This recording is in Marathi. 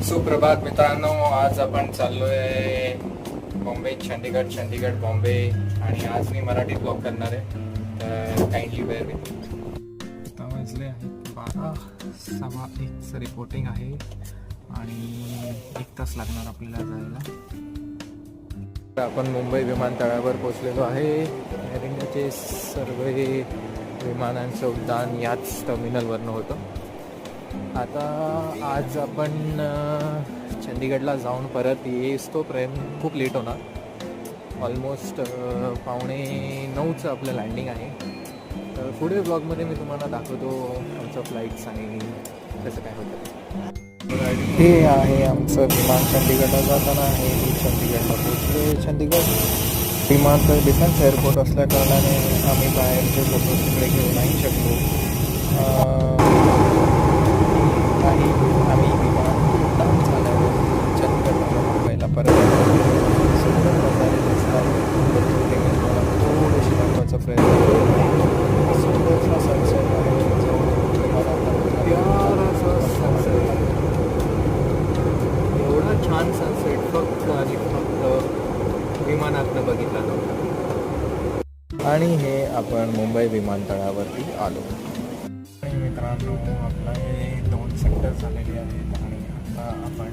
सुप्रभात मित्रांनो, आज आपण चाललोय बॉम्बे, चंदीगड बॉम्बे. आणि आज मी मराठीत ब्लॉग करणार आहे, तर काइंडली वेअर मी. आता वाजले आहेत 12:15 रिपोर्टिंग आहे आणि 1 तास लागणार आपल्याला जायला. आपण मुंबई विमानतळावर पोहोचलेलो आहे. एअर इंडियाचे सर्व विमानांचं उड्डाण याच टर्मिनलवरनं होतं. आता आज आपण चंदीगडला जाऊन परत येईस्तोपर्यंत खूप लेट होणार. ऑलमोस्ट 8:45चं आपलं लँडिंग आहे. तर पुढे ब्लॉगमध्ये मी तुम्हाला दाखवतो आमचं फ्लाईट्स आणि कसं काय होतं. हे आहे आमचं विमान. चंदीगडला जाताना आहे. मी चंदीगडला पोचले. चंदीगड विमानतळ डिफेन्स एअरपोर्ट असल्या कारणाने आम्ही बाहेरचे फोटो तिकडे घेऊ नाही शकलो. आणि आम्ही विमान उड्डाण झाल्यावर चंदीगडला मुंबईला परत सुंदर नजारे दिसतात. ते मी तुम्हाला थोडीशी दाखवायचा प्रयत्न करतो. सुंदरसा सनसेट आहे. प्यारासा सनसेट, एवढा छान सनसेट फक्त आणि फक्त विमानातनं बघितला नव्हता. आणि हे आपण मुंबई विमानतळावरती आलो. आणि मित्रांनो, आपला हे 2 सेक्टर झालेले आहेत आणि आता आपण